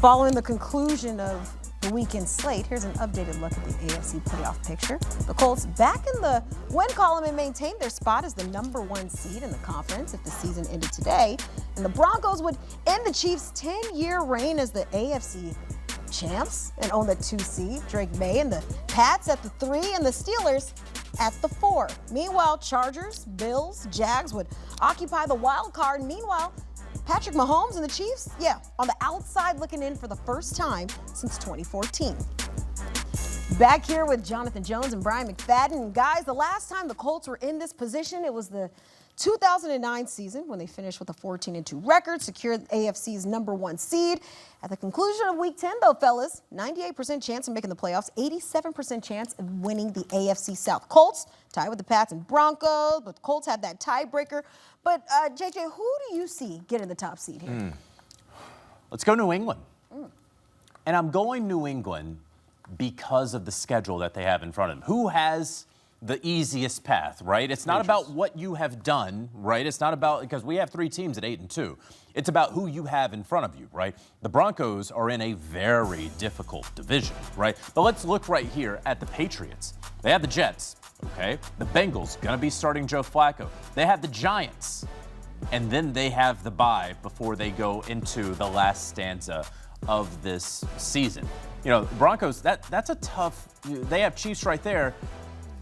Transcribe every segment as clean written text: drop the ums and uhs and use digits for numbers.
Following the conclusion of the weekend slate, here's an updated look at the AFC playoff picture. The Colts back in the win column and maintained their spot as the #1 seed in the conference if the season ended today. And the Broncos would end the Chiefs' 10-year reign as the AFC champs and own the 2 seed. Drake May and the Pats at the 3 and the Steelers at the 4. Meanwhile, Chargers, Bills, Jags would occupy the wild card. Meanwhile, Patrick Mahomes and the Chiefs, on the outside looking in for the first time since 2014. Back here with Jonathan Jones and Bryant McFadden. And guys, the last time the Colts were in this position, it was the 2009 season when they finished with a 14-2 record, secured AFC's #1 seed. At the conclusion of Week 10, though, fellas, 98% chance of making the playoffs, 87% chance of winning the AFC South. Colts tied with the Pats and Broncos, but the Colts had that tiebreaker. But, JJ, who do you see getting the top seed here? Let's go New England. And I'm going New England because of the schedule that they have in front of them. Who has the easiest path, right? It's not about what you have done, right? It's not about, because we have 3 teams at 8-2. It's about who you have in front of you, right? The Broncos are in a very difficult division, right? But let's look right here at the Patriots. They have the Jets, okay? The Bengals, gonna be starting Joe Flacco. They have the Giants, and then they have the bye before they go into the last stanza of this season. You know, Broncos, that's a tough, they have Chiefs right there.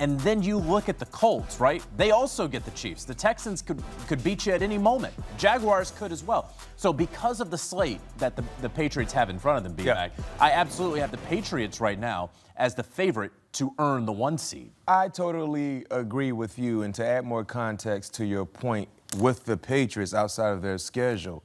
And then you look at the Colts, right? They also get the Chiefs. The Texans could beat you at any moment. Jaguars could as well. So because of the slate that the Patriots have in front of them, B-Mac, I absolutely have the Patriots right now as the favorite to earn the 1 seed. I totally agree with you. And to add more context to your point with the Patriots outside of their schedule,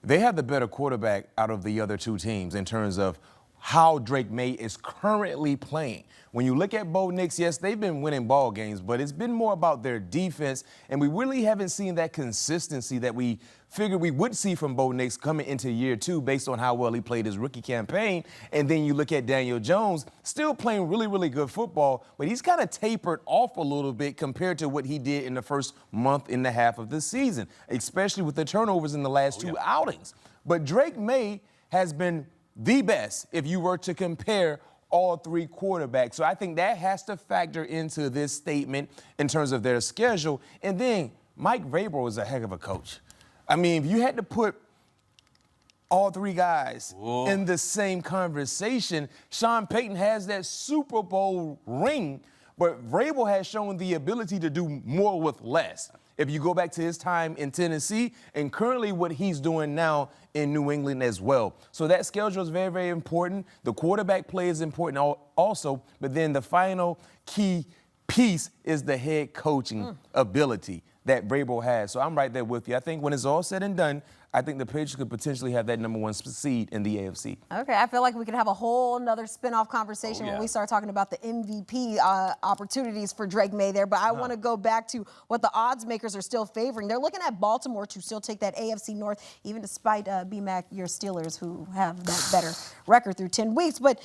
they have the better quarterback out of the other 2 teams in terms of how Drake May is currently playing. When you look at Bo Nix, yes, they've been winning ball games, but it's been more about their defense, and we really haven't seen that consistency that we figured we would see from Bo Nix coming into year 2 based on how well he played his rookie campaign. And then you look at Daniel Jones, still playing really, really good football, but he's kind of tapered off a little bit compared to what he did in the first month and a half of the season, especially with the turnovers in the last 2 outings. But Drake May has been the best if you were to compare all 3 quarterbacks. So I think that has to factor into this statement in terms of their schedule. And then Mike Vrabel is a heck of a coach. I mean, if you had to put all 3 guys in the same conversation, Sean Payton has that Super Bowl ring, but Vrabel has shown the ability to do more with less. If you go back to his time in Tennessee and currently what he's doing now in New England as well. So that schedule is very, very important. The quarterback play is important also, but then the final key piece is the head coaching ability that Vrabel has. So I'm right there with you. I think when it's all said and done, I think the Patriots could potentially have that #1 seed in the AFC. Okay, I feel like we could have a whole nother spin-off conversation when we start talking about the MVP opportunities for Drake May there. But I want to go back to what the odds makers are still favoring. They're looking at Baltimore to still take that AFC North, even despite B-Mac, your Steelers, who have that better record through 10 weeks. But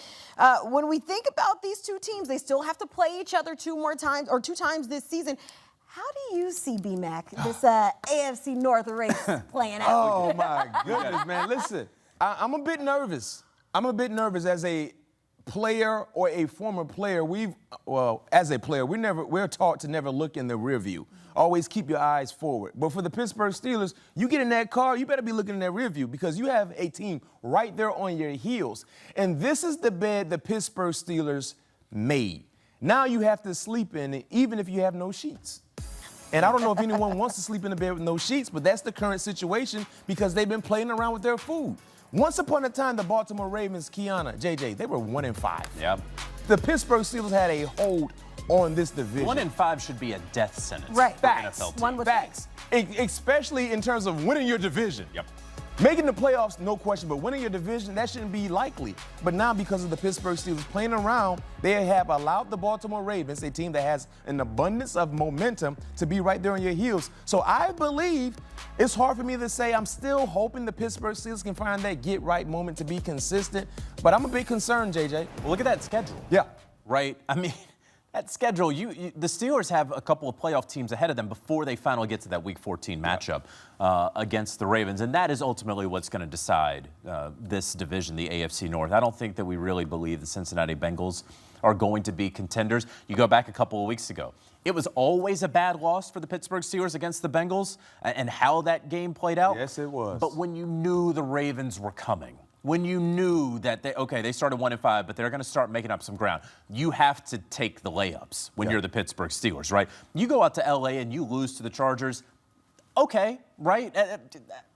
when we think about these 2 teams, they still have to play each other 2 times this season. How do you see, B-Mac, this AFC North race playing out? Oh, my goodness, man. Listen, I'm a bit nervous. I'm a bit nervous as a player or a former player. As a player, we're taught to never look in the rear view. Always keep your eyes forward. But for the Pittsburgh Steelers, you get in that car, you better be looking in that rear view because you have a team right there on your heels. And this is the bed the Pittsburgh Steelers made. Now you have to sleep in it, even if you have no sheets. And I don't know if anyone wants to sleep in a bed with no sheets, but that's the current situation because they've been playing around with their food. Once upon a time, the Baltimore Ravens, Kiana, JJ, they were 1-5. Yep. The Pittsburgh Steelers had a hold on this division. 1-5 should be a death sentence. Right. For NFL teams. Facts. Especially in terms of winning your division. Yep. Making the playoffs, no question, but winning your division, that shouldn't be likely. But now because of the Pittsburgh Steelers playing around, they have allowed the Baltimore Ravens, a team that has an abundance of momentum, to be right there on your heels. So I believe it's hard for me to say. I'm still hoping the Pittsburgh Steelers can find that get-right moment to be consistent. But I'm a bit concerned, JJ. Well, look at that schedule. Yeah. Right? I mean, That schedule, the Steelers have a couple of playoff teams ahead of them before they finally get to that Week 14 matchup against the Ravens, and that is ultimately what's going to decide this division, the AFC North. I don't think that we really believe the Cincinnati Bengals are going to be contenders. You go back a couple of weeks ago. It was always a bad loss for the Pittsburgh Steelers against the Bengals and how that game played out. Yes, it was. But when you knew the Ravens were coming, when you knew that they started 1-5, but they're going to start making up some ground, you have to take the layups when you're the Pittsburgh Steelers, right? You go out to L.A. and you lose to the Chargers, okay, right?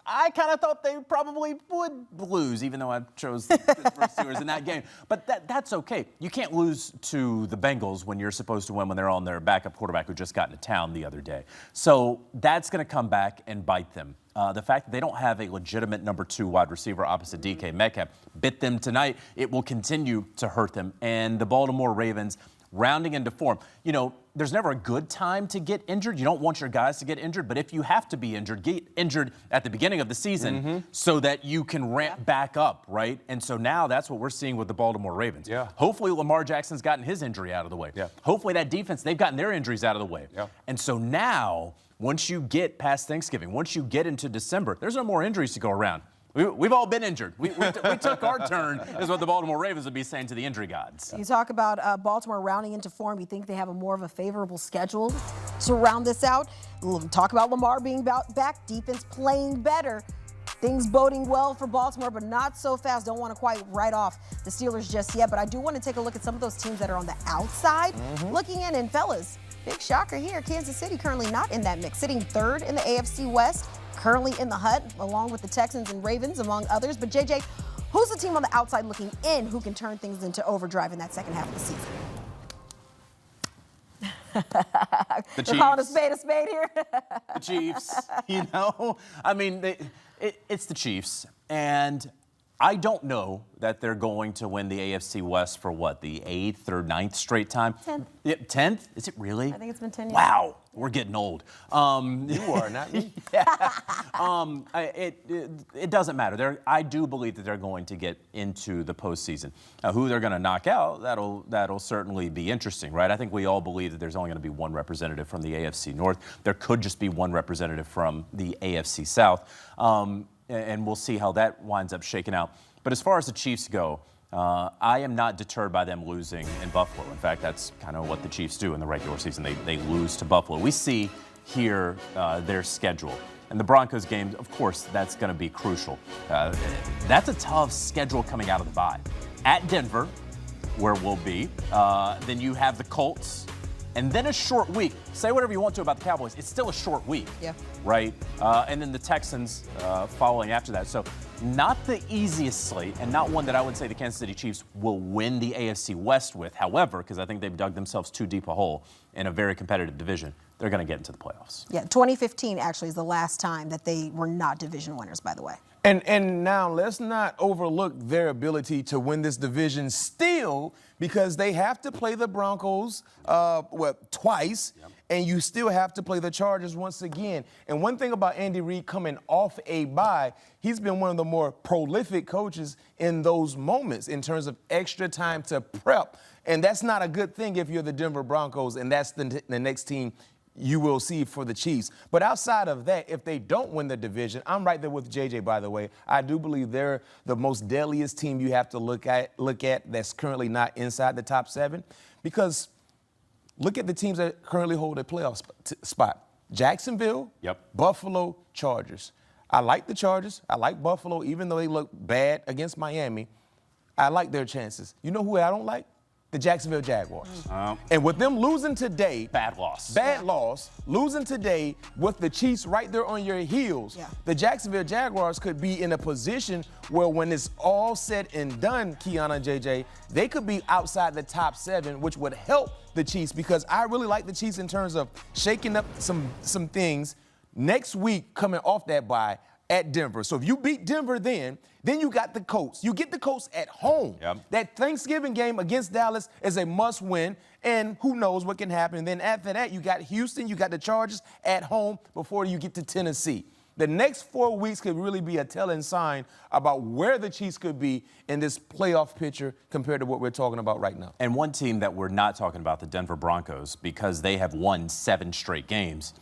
I kind of thought they probably would lose, even though I chose the Pittsburgh Steelers in that game. But that's okay. You can't lose to the Bengals when you're supposed to win when they're on their backup quarterback who just got into town the other day. So that's going to come back and bite them. The fact that they don't have a legitimate number 2 wide receiver opposite DK Metcalf bit them tonight. It will continue to hurt them. And the Baltimore Ravens, rounding into form. You know, there's never a good time to get injured. You don't want your guys to get injured, but if you have to be injured, get injured at the beginning of the season so that you can ramp back up, right? And so now that's what we're seeing with the Baltimore Ravens. Yeah. Hopefully Lamar Jackson's gotten his injury out of the way. Yeah. Hopefully that defense, they've gotten their injuries out of the way. Yeah. And so now, once you get past Thanksgiving, once you get into December, there's no more injuries to go around. We've all been injured. We took our turn, is what the Baltimore Ravens would be saying to the injury gods. You talk about Baltimore rounding into form. You think they have a more of a favorable schedule to round this out? Talk about Lamar being back, defense playing better. Things boding well for Baltimore, but not so fast. Don't want to quite write off the Steelers just yet, but I do want to take a look at some of those teams that are on the outside looking in. And fellas, big shocker here. Kansas City currently not in that mix, sitting 3rd in the AFC West. Currently in the hunt, along with the Texans and Ravens, among others. But, JJ, who's the team on the outside looking in who can turn things into overdrive in that second half of the season? The Chiefs. We're calling a spade here. The Chiefs, you know? I mean, it's the Chiefs. And I don't know that they're going to win the AFC West for what, the 8th or 9th straight time? 10th. Yeah, 10th? Is it really? I think it's been 10 years. Wow, we're getting old. You are, not me. It doesn't matter. I do believe that they're going to get into the postseason. Who they're going to knock out, that'll certainly be interesting, right? I think we all believe that there's only going to be one representative from the AFC North. There could just be one representative from the AFC South. And we'll see how that winds up shaking out. But as far as the Chiefs go, I am not deterred by them losing in Buffalo. In fact, that's kind of what the Chiefs do in the regular season. They lose to Buffalo. We see here their schedule. And the Broncos game, of course, that's going to be crucial. That's a tough schedule coming out of the bye. At Denver, where we'll be. Then you have the Colts. And then a short week. Say whatever you want to about the Cowboys. It's still a short week. Yeah. Right? And then the Texans following after that. So not the easiest slate and not one that I would say the Kansas City Chiefs will win the AFC West with. However, because I think they've dug themselves too deep a hole in a very competitive division, they're going to get into the playoffs. Yeah, 2015 actually is the last time that they were not division winners, by the way. And now let's not overlook their ability to win this division still, because they have to play the Broncos twice, and you still have to play the Chargers once again. And one thing about Andy Reid coming off a bye, he's been one of the more prolific coaches in those moments in terms of extra time to prep. And that's not a good thing if you're the Denver Broncos, and that's the next team you will see for the Chiefs. But outside of that, if they don't win the division, I'm right there with JJ, by the way. I do believe they're the most deadliest team you have to look at that's currently not inside the top 7. Because look at the teams that currently hold a playoff spot. Jacksonville, Buffalo, Chargers. I like the Chargers. I like Buffalo, even though they look bad against Miami. I like their chances. You know who I don't like? The Jacksonville Jaguars. And with them losing today. Bad loss. Losing today with the Chiefs right there on your heels. The Jacksonville Jaguars could be in a position where when it's all said and done, Kiana and JJ, they could be outside the top 7, which would help the Chiefs, because I really like the Chiefs in terms of shaking up some things next week coming off that bye at Denver. So if you beat Denver then you got the Colts. You get the Colts at home. That Thanksgiving game against Dallas is a must win, and who knows what can happen. And then after that, you got Houston, you got the Chargers at home before you get to Tennessee. The next 4 weeks could really be a telling sign about where the Chiefs could be in this playoff picture compared to what we're talking about right now. And one team that we're not talking about, the Denver Broncos, because they have won 7 straight games,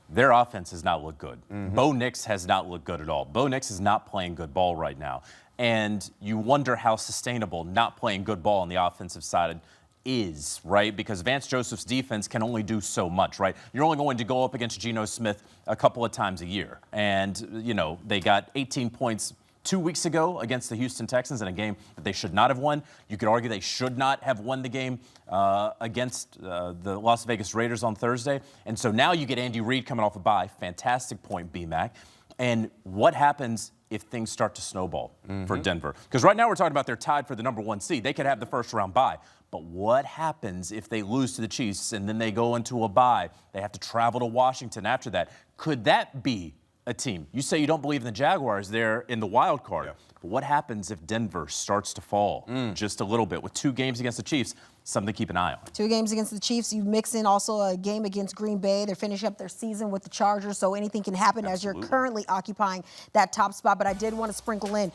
their offense has not looked good. Bo Nix has not looked good at all. Bo Nix is not playing good ball right now. And you wonder how sustainable not playing good ball on the offensive side is, right? Because Vance Joseph's defense can only do so much, right? You're only going to go up against Geno Smith a couple of times a year. And, you know, they got 18 points 2 weeks ago against the Houston Texans in a game that they should not have won. You could argue they should not have won the game against the Las Vegas Raiders on Thursday. And so now you get Andy Reid coming off a bye. Fantastic point, B-Mac. And what happens if things start to snowball for Denver? Because right now we're talking about they're tied for the #1 seed. They could have the first round bye. But what happens if they lose to the Chiefs and then they go into a bye? They have to travel to Washington after that. Could that be a team? You say you don't believe in the Jaguars there in the wild card. Yeah. But what happens if Denver starts to fall just a little bit with 2 games against the Chiefs? Something to keep an eye on. 2 games against the Chiefs. You mix in also a game against Green Bay. They're finishing up their season with the Chargers, so anything can happen as you're currently occupying that top spot. But I did want to sprinkle in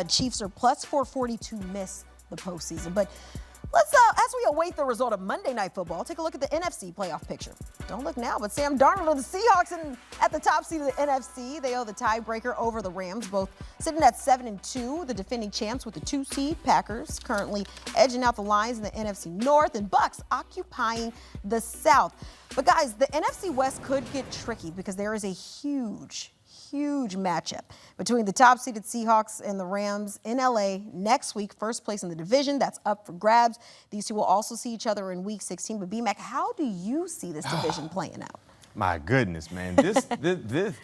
Chiefs are plus 440 to miss the postseason. But let's, as we await the result of Monday Night Football, take a look at the NFC playoff picture. Don't look now, but Sam Darnold of the Seahawks at the top seed of the NFC. They owe the tiebreaker over the Rams, both sitting at 7-2. The defending champs with the 2 seed Packers currently edging out the Lions in the NFC North, and Bucks occupying the South. But guys, the NFC West could get tricky because there is a huge matchup between the top-seeded Seahawks and the Rams in LA next week. First place in the division, that's up for grabs. These two will also see each other in Week 16. But B-Mac, how do you see this division playing out? My goodness, man. That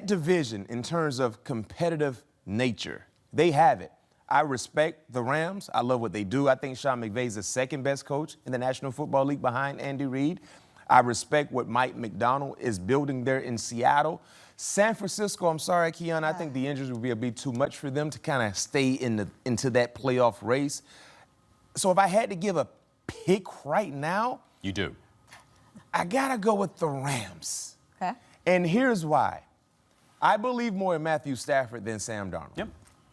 division in terms of competitive nature, they have it. I respect the Rams. I love what they do. I think Sean McVay is the second best coach in the National Football League behind Andy Reid. I respect what Mike McDonald is building there in Seattle. San Francisco, I'm sorry, Keon, I think the injuries will be a bit too much for them to kind of stay into that playoff race. So if I had to give a pick right now, You do. I got to go with the Rams. Okay. And here's why. I believe more in Matthew Stafford than Sam Darnold. Yep.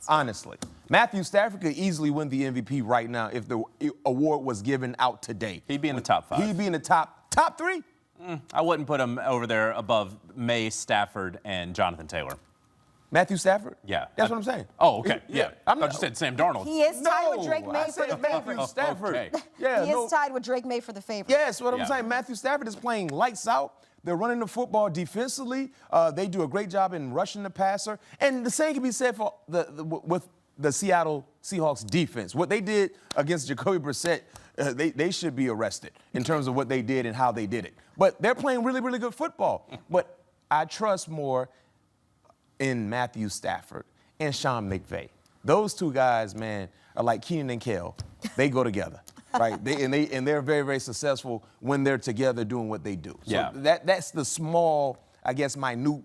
Honestly. Matthew Stafford could easily win the MVP right now if the award was given out today. He'd be in the top 5. He'd be in the top 3? I wouldn't put him over there above May, Stafford, and Jonathan Taylor. Matthew Stafford? Yeah. That's what I'm saying. Oh, okay. Yeah. I'm I not, thought you said Sam Darnold. He is tied with Drake May I for said the Matthew favorite. Stafford. Okay. Yeah, He is tied with Drake May for the favorite. Yes, what I'm Yeah. saying. Matthew Stafford is playing lights out. They're running the football defensively. They do a great job in rushing the passer. And the same can be said for with the Seattle Seahawks defense. What they did against Jacoby Brissett, they should be arrested in terms of what they did and how they did it. But they're playing really, really good football. But I trust more in Matthew Stafford and Sean McVay. Those two guys, man, are like Keenan and Kel. They go together, right? They're very, very successful when they're together doing what they do. So Yeah. that's the small, I guess, minute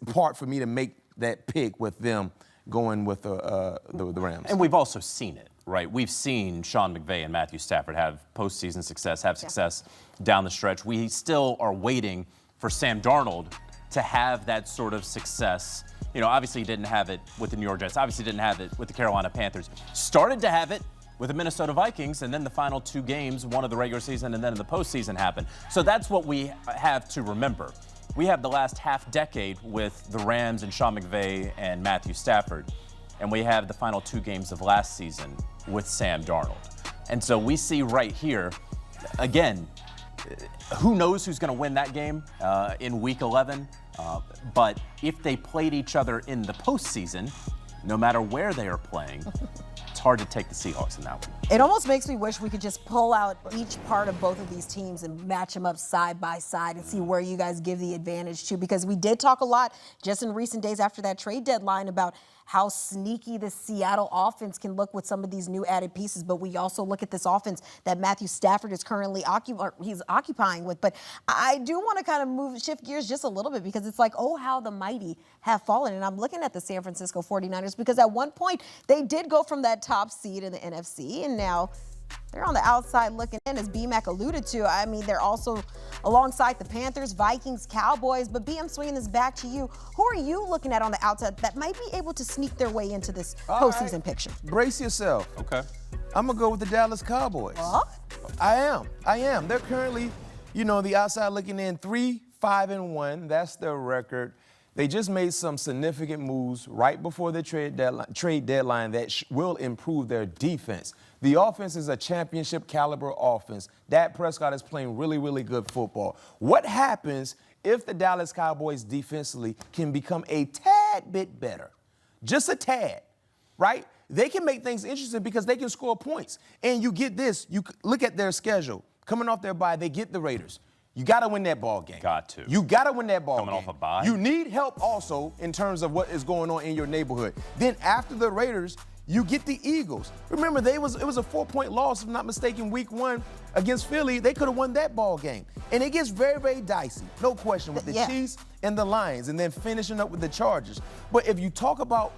part for me to make that pick with them going with the Rams. And we've also seen it, right? We've seen Sean McVay and Matthew Stafford have postseason success, have success down the stretch. We still are waiting for Sam Darnold to have that sort of success. You know, obviously he didn't have it with the New York Jets, obviously didn't have it with the Carolina Panthers. Started to have it with the Minnesota Vikings, and then the final 2 games, one of the regular season and then in the postseason happened. So that's what we have to remember. We have the last half decade with the Rams and Sean McVay and Matthew Stafford, and we have the final 2 games of last season with Sam Darnold. And so we see right here, again, who knows who's going to win that game in Week 11, but if they played each other in the postseason, no matter where they are playing, it's hard to take the Seahawks in that one. It almost makes me wish we could just pull out each part of both of these teams and match them up side by side and see where you guys give the advantage to, because we did talk a lot just in recent days after that trade deadline about how sneaky the Seattle offense can look with some of these new added pieces. But we also look at this offense that Matthew Stafford is currently occupying with. But I do want to kind of shift gears just a little bit, because it's like, oh, how the mighty have fallen. And I'm looking at the San Francisco 49ers because at one point they did go from that top seed in the NFC, and now They're on the outside looking in, as B-Mac alluded to. I mean, they're also alongside the Panthers, Vikings, Cowboys. But B, I'm swinging this back to you. Who are you looking at on the outside that might be able to sneak their way into this postseason picture? Brace yourself. Okay. I'm going to go with the Dallas Cowboys. What? I am. They're currently, the outside looking in 3-5-1. That's their record. They just made some significant moves right before the trade deadline that will improve their defense. The offense is a championship caliber offense. Dak Prescott is playing really, really good football. What happens if the Dallas Cowboys defensively can become a tad bit better? Just a tad, right? They can make things interesting because they can score points. And you get this. You look at their schedule. Coming off their bye, they get the Raiders. You got to win that ball game. Got to. You got to win that ball game. Coming off a bye. You need help also in terms of what is going on in your neighborhood. Then after the Raiders, you get the Eagles. Remember, it was a 4-point loss, if I'm not mistaken, week 1 against Philly. They could have won that ball game. And it gets very, very dicey, no question, with the Chiefs and the Lions, and then finishing up with the Chargers. But if you talk about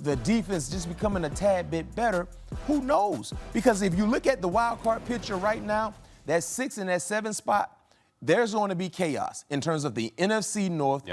the defense just becoming a tad bit better, who knows? Because if you look at the wild card picture right now, that 6 and that 7 spot, there's going to be chaos in terms of the NFC North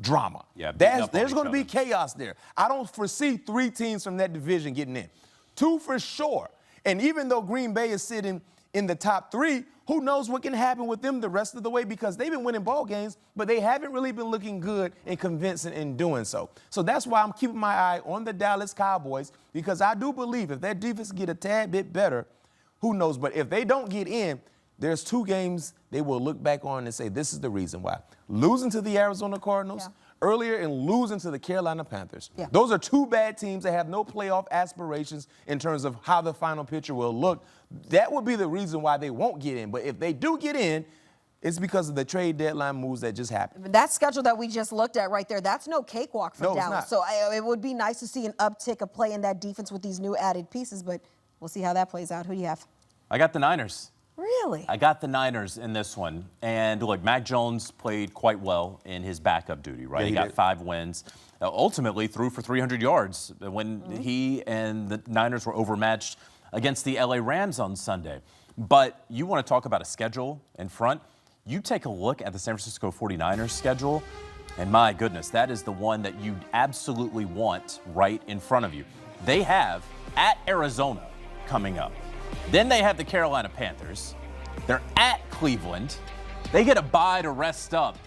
drama. Yeah, there's going to be chaos there. I don't foresee 3 teams from that division getting in. 2 for sure. And even though Green Bay is sitting in the top 3, who knows what can happen with them the rest of the way, because they've been winning ball games, but they haven't really been looking good and convincing in doing so. So that's why I'm keeping my eye on the Dallas Cowboys, because I do believe if their defense get a tad bit better, who knows? But if they don't get in, there's 2 games they will look back on and say, this is the reason why. Losing to the Arizona Cardinals earlier and losing to the Carolina Panthers. Those are 2 bad teams that have no playoff aspirations in terms of how the final picture will look. That would be the reason why they won't get in. But if they do get in, it's because of the trade deadline moves that just happened. That schedule that we just looked at right there, that's no cakewalk for Dallas. So it would be nice to see an uptick of play in that defense with these new added pieces, but we'll see how that plays out. Who do you have? I got the Niners. Really? I got the Niners in this one. And look, Mac Jones played quite well in his backup duty, right? Yeah, he got 5 wins. Ultimately threw for 300 yards when he and the Niners were overmatched against the LA Rams on Sunday. But you want to talk about a schedule in front? You take a look at the San Francisco 49ers schedule, and my goodness, that is the one that you absolutely want right in front of you. They have at Arizona coming up. Then they have the Carolina Panthers. They're at Cleveland. They get a bye to rest up.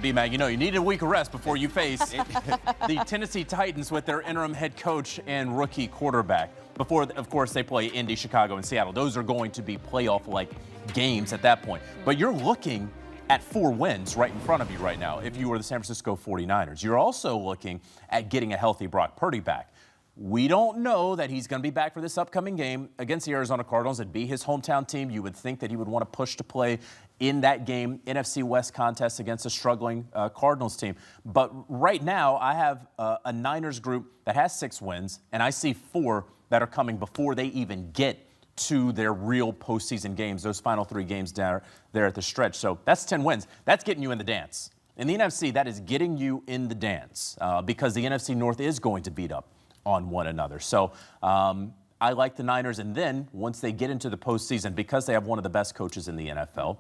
B-Mag, you need a week of rest before you face the Tennessee Titans with their interim head coach and rookie quarterback. Before, of course, they play Indy, Chicago, and Seattle. Those are going to be playoff-like games at that point. But you're looking at 4 wins right in front of you right now if you were the San Francisco 49ers. You're also looking at getting a healthy Brock Purdy back. We don't know that he's going to be back for this upcoming game against the Arizona Cardinals. It'd be his hometown team. You would think that he would want to push to play in that game, NFC West contest against a struggling Cardinals team. But right now, I have a Niners group that has 6 wins, and I see 4 that are coming before they even get to their real postseason games, those final 3 games down there at the stretch. So that's 10 wins. That's getting you in the dance. In the NFC, that is getting you in the dance because the NFC North is going to beat up on one another. So I like the Niners. And then once they get into the postseason, because they have one of the best coaches in the NFL,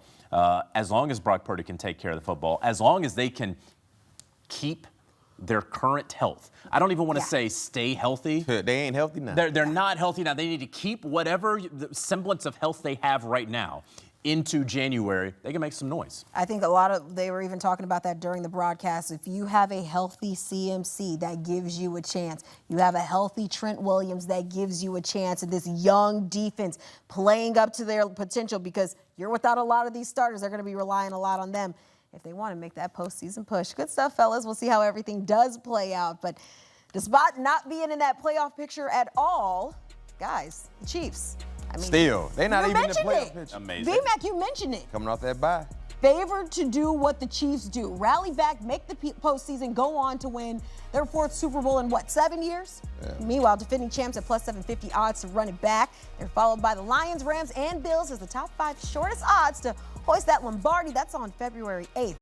as long as Brock Purdy can take care of the football, as long as they can keep their current health. I don't even want to say stay healthy. They ain't healthy now. They're not healthy now. They need to keep whatever semblance of health they have right now into January. They can make some noise. I think they were even talking about that during the broadcast. If you have a healthy CMC, that gives you a chance. You have a healthy Trent Williams, that gives you a chance. And this young defense playing up to their potential, because you're without a lot of these starters. They're going to be relying a lot on them if they want to make that postseason push. Good stuff, fellas. We'll see how everything does play out. But despite not being in that playoff picture at all, guys, the Chiefs. I mean, still, they're not even in the playoff picture. Amazing. B-Mac, you mentioned it. Coming off that bye. Favored to do what the Chiefs do. Rally back, make the postseason, go on to win their 4th Super Bowl in, 7 years? Yeah. Meanwhile, defending champs at plus 750 odds to run it back. They're followed by the Lions, Rams, and Bills as the top 5 shortest odds to hoist that Lombardi. That's on February 8th.